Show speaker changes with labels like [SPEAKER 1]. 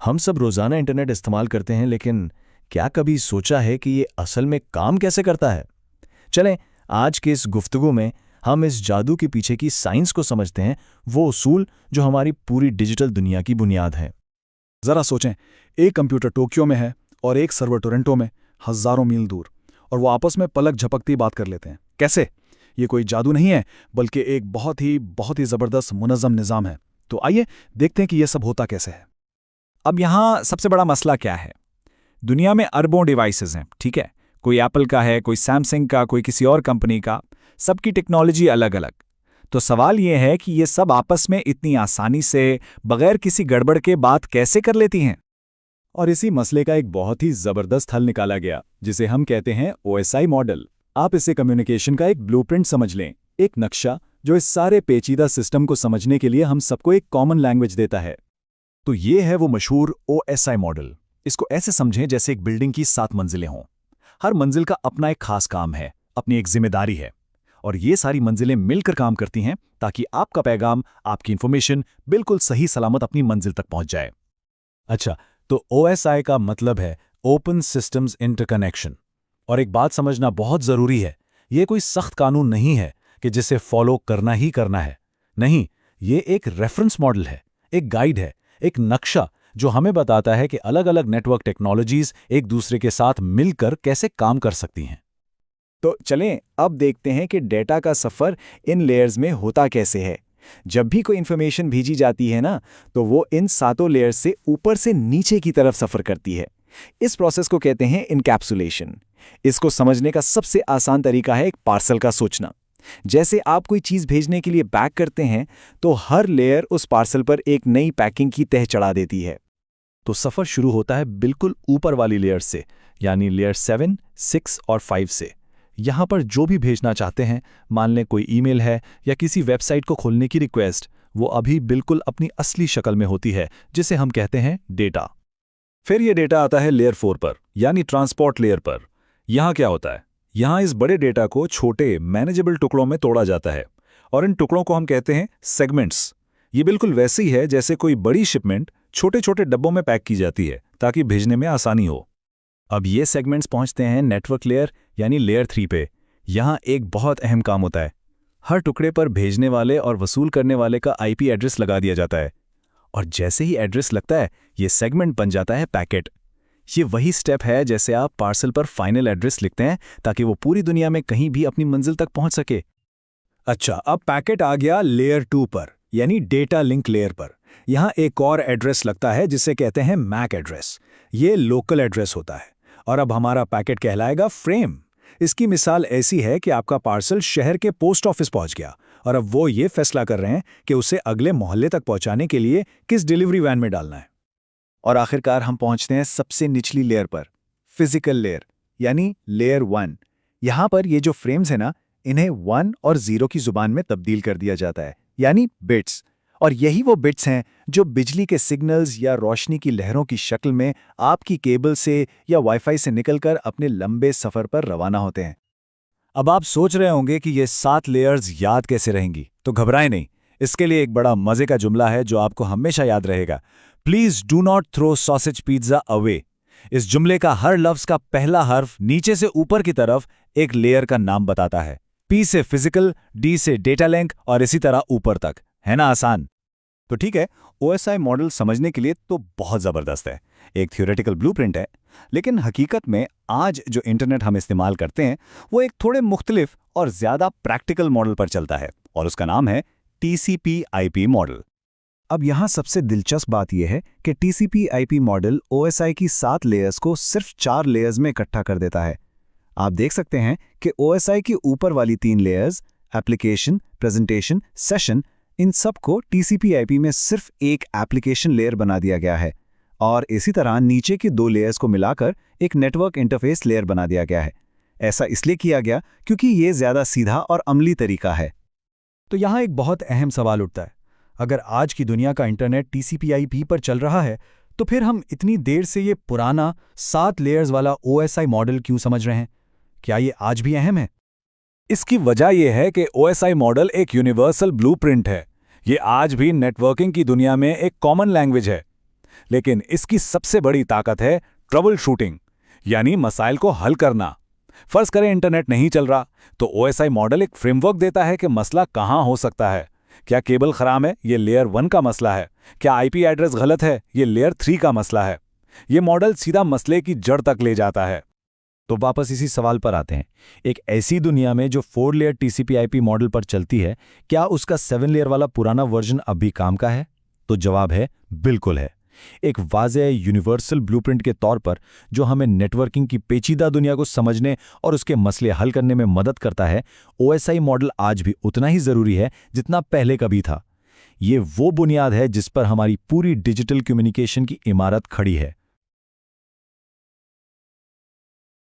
[SPEAKER 1] हम सब रोज़ाना इंटरनेट इस्तेमाल करते हैं, लेकिन क्या कभी सोचा है कि ये असल में काम कैसे करता है? चलें, आज के इस गुफ्तगू में हम इस जादू के पीछे की साइंस को समझते हैं, वो उसूल जो हमारी पूरी डिजिटल दुनिया की बुनियाद है।
[SPEAKER 2] जरा सोचें, एक कंप्यूटर टोक्यो में है और एक सर्वर टोरंटो में, हजारों मील दूर, और वो आपस में पलक झपकती बात कर लेते हैं। कैसे? ये कोई जादू नहीं है, बल्कि एक बहुत ही ज़बरदस्त मुनज़्ज़म निज़ाम है। तो आइए देखते हैं कि ये सब होता कैसे है।
[SPEAKER 3] अब यहाँ सबसे बड़ा मसला क्या है? दुनिया में अरबों डिवाइसेस हैं, ठीक है? कोई एप्पल का है, कोई सैमसंग का, कोई किसी और कंपनी का, सबकी टेक्नोलॉजी अलग अलग। तो सवाल ये है कि ये सब आपस में इतनी आसानी से, बगैर किसी गड़बड़ के बात कैसे कर लेती हैं?
[SPEAKER 2] और इसी मसले का एक बहुत ही ज़बरदस्त हल निकाला गया, जिसे हम कहते हैं OSI मॉडल। आप इसे कम्युनिकेशन का एक ब्लूप्रिंट समझ लें, एक नक्शा जो इस सारे पेचीदा सिस्टम को समझने के लिए हम सबको एक कॉमन लैंग्वेज देता है।
[SPEAKER 4] तो ये है वो मशहूर OSI मॉडल। इसको ऐसे समझें जैसे एक बिल्डिंग की 7 मंजिलें हों। हर मंजिल का अपना एक खास काम है, अपनी एक जिम्मेदारी है, और ये सारी मंजिलें मिलकर काम करती हैं ताकि आपका पैगाम, आपकी इंफॉर्मेशन बिल्कुल सही सलामत अपनी मंजिल तक पहुंच जाए।
[SPEAKER 5] अच्छा, तो OSI का मतलब है ओपन सिस्टम्स इंटरकनेक्शन। और एक बात समझना बहुत ज़रूरी है, ये कोई सख्त कानून नहीं है कि जिसे फॉलो करना ही करना है। नहीं, ये एक रेफरेंस मॉडल है, एक गाइड है, एक नक्शा जो हमें बताता है कि अलग अलग नेटवर्क टेक्नोलॉजीज एक दूसरे के साथ मिलकर कैसे काम कर सकती हैं।
[SPEAKER 3] तो चलें अब देखते हैं कि डेटा का सफ़र इन लेयर्स में होता कैसे है। जब भी कोई इन्फॉर्मेशन भेजी जाती है ना, तो वो इन सातों लेयर्स से ऊपर से नीचे की तरफ सफ़र करती है। इस प्रोसेस को कहते हैं इनकैप्सुलेशन। इसको समझने का सबसे आसान तरीका है एक पार्सल का सोचना। जैसे आप कोई चीज़ भेजने के लिए पैक करते हैं, तो हर लेयर उस पार्सल पर एक नई पैकिंग की तह चढ़ा देती है।
[SPEAKER 4] तो सफ़र शुरू होता है बिल्कुल ऊपर वाली लेयर से, यानी लेयर 7, 6 और 5 से। यहाँ पर जो भी भेजना चाहते हैं, मान लें कोई ईमेल है या किसी वेबसाइट को खोलने की रिक्वेस्ट, वो अभी बिल्कुल अपनी असली शक्ल में होती है, जिसे हम कहते हैं डेटा।
[SPEAKER 5] फिर ये डेटा आता है लेयर 4 पर, यानी ट्रांसपोर्ट लेयर पर। यहाँ क्या होता है? यहाँ इस बड़े डेटा को छोटे मैनेजेबल टुकड़ों में तोड़ा जाता है, और इन टुकड़ों को हम कहते हैं सेगमेंट्स। ये बिल्कुल वैसे ही है जैसे कोई बड़ी शिपमेंट छोटे छोटे डब्बों में पैक की जाती है ताकि भेजने में आसानी हो।
[SPEAKER 4] अब ये सेगमेंट्स पहुंचते हैं नेटवर्क लेयर यानी लेयर 3 पे। यहाँ एक बहुत अहम काम होता है। हर टुकड़े पर भेजने वाले और वसूल करने वाले का IP एड्रेस लगा दिया जाता है, और जैसे ही एड्रेस लगता है, ये सेगमेंट बन जाता है पैकेट। ये वही स्टेप है जैसे आप पार्सल पर फाइनल एड्रेस लिखते हैं ताकि वो पूरी दुनिया में कहीं भी अपनी मंजिल तक पहुंच सके।
[SPEAKER 5] अच्छा, अब पैकेट आ गया लेयर 2 पर, यानी डेटा लिंक लेयर पर। यहाँ एक और एड्रेस लगता है जिसे कहते हैं मैक एड्रेस। ये लोकल एड्रेस होता है, और अब हमारा पैकेट कहलाएगा फ्रेम। इसकी मिसाल ऐसी है कि आपका पार्सल शहर के पोस्ट ऑफिस पहुंच गया, और अब वो ये फैसला कर रहे हैं कि उसे अगले मोहल्ले तक पहुंचाने के लिए किस डिलीवरी वैन में डालना है।
[SPEAKER 3] और आखिरकार हम पहुंचते हैं सबसे निचली लेयर पर, फिजिकल लेयर यानी लेयर 1। यहाँ पर ये जो फ्रेम्स हैं ना, इन्हें 1 और 0 की जुबान में तब्दील कर दिया जाता है, यानी बिट्स। और यही वो बिट्स हैं जो बिजली के सिग्नल्स या रोशनी की लहरों की शक्ल में आपकी केबल से या वाईफाई से निकलकर अपने लंबे सफ़र पर रवाना होते हैं।
[SPEAKER 5] अब आप सोच रहे होंगे कि ये 7 लेयर्स याद कैसे रहेंगी, तो घबराएं नहीं। इसके लिए एक बड़ा मजे का जुमला है जो आपको हमेशा याद रहेगा। Please do not throw sausage pizza away. इस जुमले का हर लफ्ज का पहला हर्फ नीचे से ऊपर की तरफ एक लेयर का नाम बताता है। P से फिजिकल, D से डेटा लिंक, और इसी तरह ऊपर तक। है ना आसान?
[SPEAKER 2] तो ठीक है, OSI मॉडल समझने के लिए तो बहुत ज़बरदस्त है, एक थ्योरेटिकल ब्लूप्रिंट है। लेकिन हकीकत में आज जो इंटरनेट हम इस्तेमाल करते हैं, वो एक थोड़े मुख्तलिफ और ज़्यादा प्रैक्टिकल मॉडल पर चलता है, और उसका नाम है TCP/IP मॉडल।
[SPEAKER 5] अब यहाँ सबसे दिलचस्प बात यह है कि TCP/IP मॉडल OSI की 7 लेयर्स को सिर्फ 4 लेयर्स में इकट्ठा कर देता है। आप देख सकते हैं कि OSI की ऊपर वाली 3 लेयर्स, एप्लीकेशन, प्रेजेंटेशन, सेशन, इन सब को TCP/IP में सिर्फ एक एप्लीकेशन लेयर बना दिया गया है, और इसी तरह नीचे की 2 लेयर्स को मिलाकर एक नेटवर्क इंटरफेस लेयर बना दिया गया है। ऐसा इसलिए किया गया क्योंकि ये ज़्यादा सीधा और अमली तरीका है।
[SPEAKER 4] तो यहाँ एक बहुत अहम सवाल उठता है, अगर आज की दुनिया का इंटरनेट TCP/IP पर चल रहा है, तो फिर हम इतनी देर से ये पुराना 7 लेयर्स वाला OSI मॉडल क्यों समझ रहे हैं? क्या ये आज भी अहम है?
[SPEAKER 5] इसकी वजह यह है कि OSI मॉडल एक यूनिवर्सल ब्लूप्रिंट है। ये आज भी नेटवर्किंग की दुनिया में एक कॉमन लैंग्वेज है।
[SPEAKER 2] लेकिन इसकी सबसे बड़ी ताकत है ट्रबल शूटिंग, यानी मसाइल को हल करना। फर्ज करें इंटरनेट नहीं चल रहा, तो OSI मॉडल एक फ्रेमवर्क देता है कि मसला कहां हो सकता है। क्या केबल खराब है? ये लेयर 1 का मसला है। क्या IP एड्रेस गलत है? ये लेयर 3 का मसला है। ये मॉडल सीधा मसले की जड़ तक ले जाता है।
[SPEAKER 4] तो वापस इसी सवाल पर आते हैं। एक ऐसी दुनिया में जो 4 लेयर TCP/IP मॉडल पर चलती है, क्या उसका 7 लेयर वाला पुराना वर्जन अब भी काम का है? तो जवाब है बिल्कुल है। एक वाज़ेह यूनिवर्सल ब्लूप्रिंट के तौर पर जो हमें नेटवर्किंग की पेचीदा दुनिया को समझने और उसके मसले हल करने में मदद करता है, OSI मॉडल आज भी उतना ही ज़रूरी है जितना पहले कभी था। ये वो बुनियाद है जिस पर हमारी पूरी डिजिटल कम्युनिकेशन की इमारत खड़ी है।